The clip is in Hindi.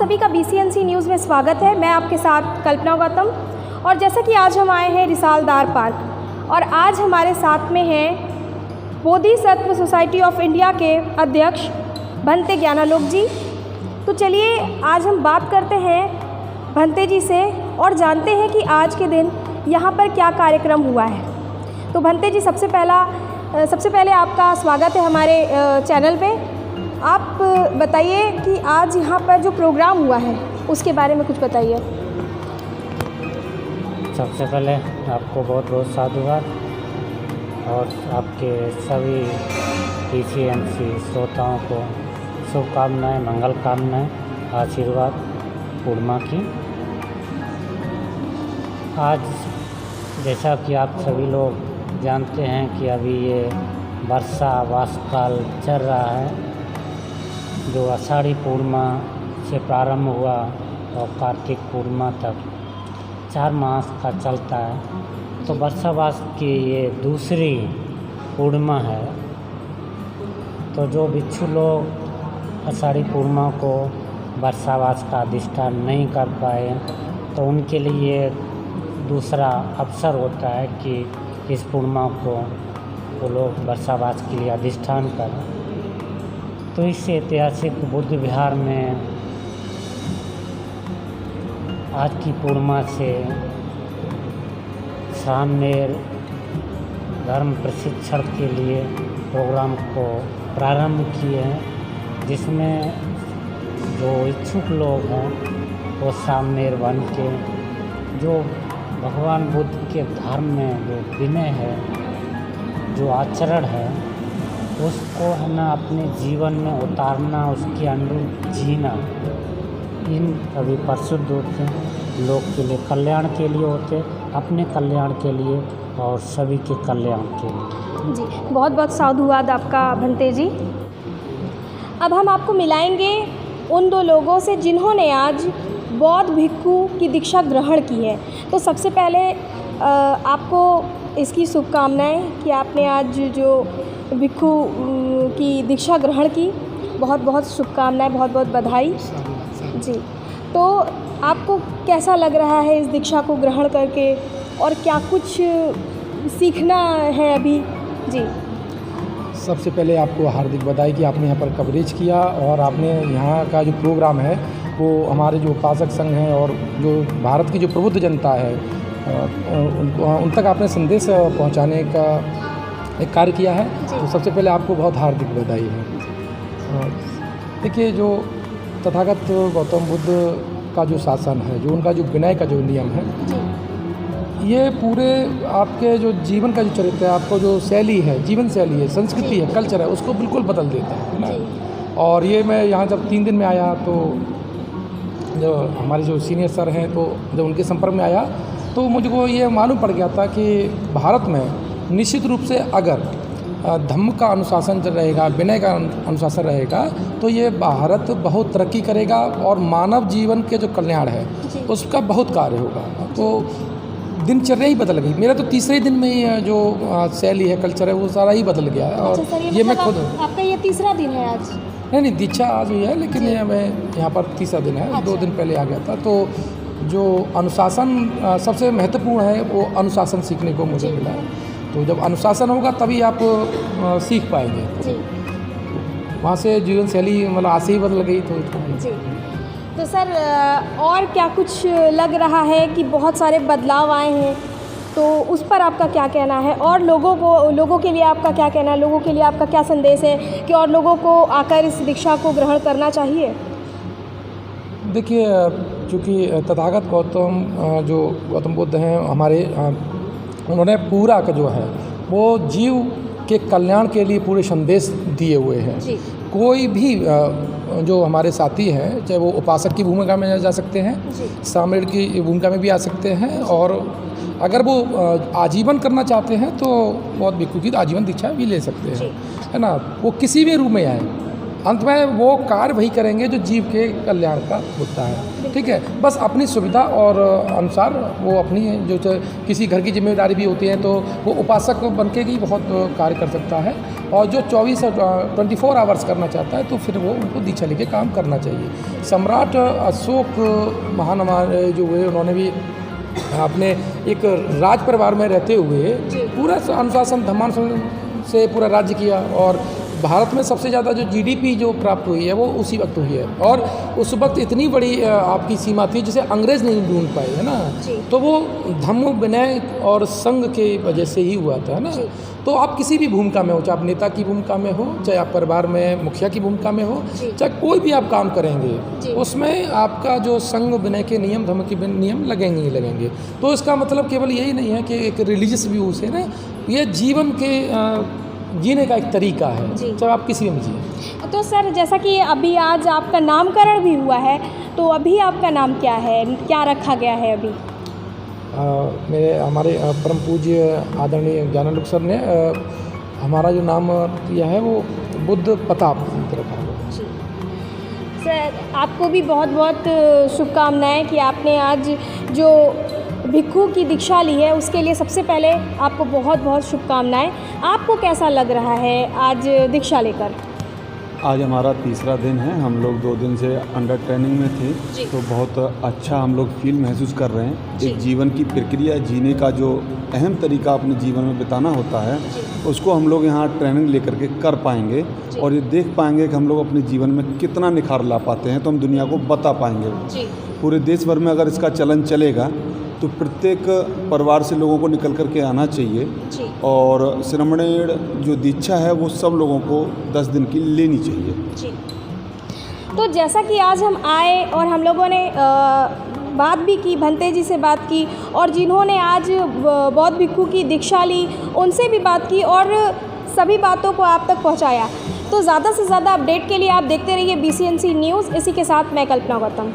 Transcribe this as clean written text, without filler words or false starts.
सभी का BCNC न्यूज़ में स्वागत है। मैं आपके साथ कल्पना गौतम। और जैसा कि आज हम आए हैं रिसालदार पार्क और आज हमारे साथ में हैं बोधिसत्व सोसाइटी ऑफ इंडिया के अध्यक्ष भंते ज्ञानालोक जी। तो चलिए आज हम बात करते हैं भंते जी से और जानते हैं कि आज के दिन यहाँ पर क्या कार्यक्रम हुआ है। तो भंते जी सबसे पहले आपका स्वागत है हमारे चैनल पे। आप बताइए कि आज यहाँ पर जो प्रोग्राम हुआ है उसके बारे में कुछ बताइए। सबसे पहले आपको बहुत बहुत साधुवाद और आपके सभी BCNC श्रोताओं को शुभकामनाएं, मंगल कामनाएं, आशीर्वाद पूर्णिमा की। आज जैसा कि आप सभी लोग जानते हैं कि अभी ये वर्षा वास काल चल रहा है, जो आषाढ़ी पूर्णिमा से प्रारंभ हुआ और कार्तिक पूर्णिमा तक 4 मास का चलता है। तो वर्षावास की ये दूसरी पूर्णिमा है। तो जो भिक्षु लोग आषाढ़ी पूर्णिमा को वर्षावास का अधिष्ठान नहीं कर पाए तो उनके लिए दूसरा अवसर होता है कि इस पूर्णिमा को वो लोग वर्षावास के लिए अधिष्ठान करें। तो इस ऐतिहासिक बुद्ध विहार में आज की पूर्णिमा से सामनेर धर्म प्रशिक्षण के लिए प्रोग्राम को प्रारंभ किए हैं, जिसमें जो इच्छुक लोग हैं वो सामनेर बन के जो भगवान बुद्ध के धर्म में जो विनय है, जो आचरण है, उसको है ना अपने जीवन में उतारना, उसके अनुरूप जीना, इन सभी परिशुद्ध होते हैं। लोग के लिए कल्याण के लिए होते, अपने कल्याण के लिए और सभी के कल्याण के लिए। जी बहुत बहुत साधुवाद आपका भंते जी। अब हम आपको मिलाएंगे उन 2 लोगों से जिन्होंने आज बौद्ध भिक्षु की दीक्षा ग्रहण की है। तो सबसे पहले आपको इसकी शुभकामनाएं कि आपने आज जो भिक्षु की दीक्षा ग्रहण की। बहुत बहुत शुभकामनाएं, बहुत बहुत बधाई जी। तो आपको कैसा लग रहा है इस दीक्षा को ग्रहण करके और क्या कुछ सीखना है अभी जी? सबसे पहले आपको हार्दिक बधाई कि आपने यहाँ पर कवरेज किया और आपने यहाँ का जो प्रोग्राम है वो हमारे जो उपासक संघ हैं और जो भारत की जो प्रबुद्ध जनता है उन तक आपने संदेश पहुँचाने का एक कार्य किया है। तो सबसे पहले आपको बहुत हार्दिक बधाई है। देखिए, जो तथागत गौतम बुद्ध का जो शासन है, जो उनका जो विनय का जो नियम है, ये पूरे आपके जो जीवन का जो चरित्र है, आपको जो शैली है, जीवन शैली है, संस्कृति है, कल्चर है, उसको बिल्कुल बदल देता है ना। और ये मैं यहाँ जब 3 दिन में आया तो जो हमारे जो सीनियर सर हैं, तो जब उनके संपर्क में आया तो मुझको ये मालूम पड़ गया था कि भारत में निश्चित रूप से अगर धम्म का अनुशासन रहेगा, विनय का अनुशासन रहेगा, तो ये भारत बहुत तरक्की करेगा और मानव जीवन के जो कल्याण है उसका बहुत कार्य होगा। तो दिनचर्या ही बदल गई। मेरा तो तीसरे दिन में ही जो शैली है, कल्चर है, वो सारा ही बदल गया है। और ये मैं खुद आपका ये तीसरा दिन है आज? नहीं, दीक्षा आज हुई है, लेकिन ये मैं यहाँ पर तीसरा दिन है। 2 दिन पहले आ गया था। तो जो अनुशासन सबसे महत्वपूर्ण है वो अनुशासन सीखने को मुझे मिला है। तो जब अनुशासन होगा तभी आप सीख पाएंगे। जी। वहाँ से जीवन शैली मतलब आसे ही बदल गई। तो जी। तो सर और क्या कुछ लग रहा है कि बहुत सारे बदलाव आए हैं, तो उस पर आपका क्या कहना है? और लोगों के लिए आपका क्या कहना है? लोगों के लिए आपका क्या संदेश है कि और लोगों को आकर इस दीक्षा को ग्रहण करना चाहिए? देखिए, चूँकि तथागत गौतम बुद्ध हैं हमारे, उन्होंने पूरा का जो है वो जीव के कल्याण के लिए पूरे संदेश दिए हुए हैं। कोई भी जो हमारे साथी हैं, चाहे वो उपासक की भूमिका में जा सकते हैं, सामने की भूमिका में भी आ सकते हैं, और अगर वो आजीवन करना चाहते हैं तो बहुत भिक्षु की आजीवन दीक्षा भी ले सकते हैं, है ना। वो किसी भी रूप में आए, अंत में वो कार्य वही करेंगे जो जीव के कल्याण का होता है। ठीक है, बस अपनी सुविधा और अनुसार वो अपनी जो किसी घर की जिम्मेदारी भी होती है तो वो उपासक बन के ही बहुत कार्य कर सकता है, और जो 24 आवर्स करना चाहता है तो फिर वो उनको दीक्षा लेके काम करना चाहिए। सम्राट अशोक महान हमारे जो हुए, उन्होंने भी अपने एक राज परिवार में रहते हुए पूरा अनुशासन धर्मानुशासन से पूरा राज्य किया, और भारत में सबसे ज़्यादा जो जीडीपी जो प्राप्त हुई है वो उसी वक्त हुई है, और उस वक्त इतनी बड़ी आपकी सीमा थी जिसे अंग्रेज़ नहीं ढूंढ पाए, है ना। तो वो धम्म विनय और संघ के वजह से ही हुआ था, है ना। तो आप किसी भी भूमिका में हो, चाहे आप नेता की भूमिका में हो, चाहे आप परिवार में मुखिया की भूमिका में हो, चाहे कोई भी आप काम करेंगे, उसमें आपका जो संघ विनय के नियम, धर्म के नियम लगेंगे ही लगेंगे। तो इसका मतलब केवल यही नहीं है कि एक रिलीजियस व्यू से ना, ये जीवन के जीने का एक तरीका है, चाहे आप किसी में जिए। तो सर, जैसा कि अभी आज आपका नामकरण भी हुआ है, तो अभी आपका नाम क्या है, क्या रखा गया है अभी? हमारे परम पूज्य आदरणीय ज्ञानानंद सर ने हमारा जो नाम दिया है वो बुद्ध प्रताप रखा है। सर, आपको भी बहुत बहुत शुभकामनाएं कि आपने आज जो भिक्षु की दीक्षा ली है, उसके लिए सबसे पहले आपको बहुत बहुत शुभकामनाएं। आपको कैसा लग रहा है आज दीक्षा लेकर? आज हमारा तीसरा दिन है, हम लोग 2 दिन से अंडर ट्रेनिंग में थे, तो बहुत अच्छा हम लोग फील महसूस कर रहे हैं। एक जीवन की प्रक्रिया, जीने का जो अहम तरीका अपने जीवन में बिताना होता है, उसको हम लोग यहाँ ट्रेनिंग लेकर के कर पाएंगे, और ये देख पाएंगे कि हम लोग अपने जीवन में कितना निखार ला पाते हैं, तो हम दुनिया को बता पाएंगे। पूरे देश भर में अगर इसका चलन चलेगा तो प्रत्येक परिवार से लोगों को निकल कर के आना चाहिए, और श्रमणेर जो दीक्षा है वो सब लोगों को 10 दिन की लेनी चाहिए। तो जैसा कि आज हम आए और हम लोगों ने बात भी की, भंते जी से बात की, और जिन्होंने आज बौद्ध भिक्षु की दीक्षा ली उनसे भी बात की, और सभी बातों को आप तक पहुंचाया। तो ज़्यादा से ज़्यादा अपडेट के लिए आप देखते रहिए BCNC न्यूज़। इसी के साथ मैं कल्पना गौतम।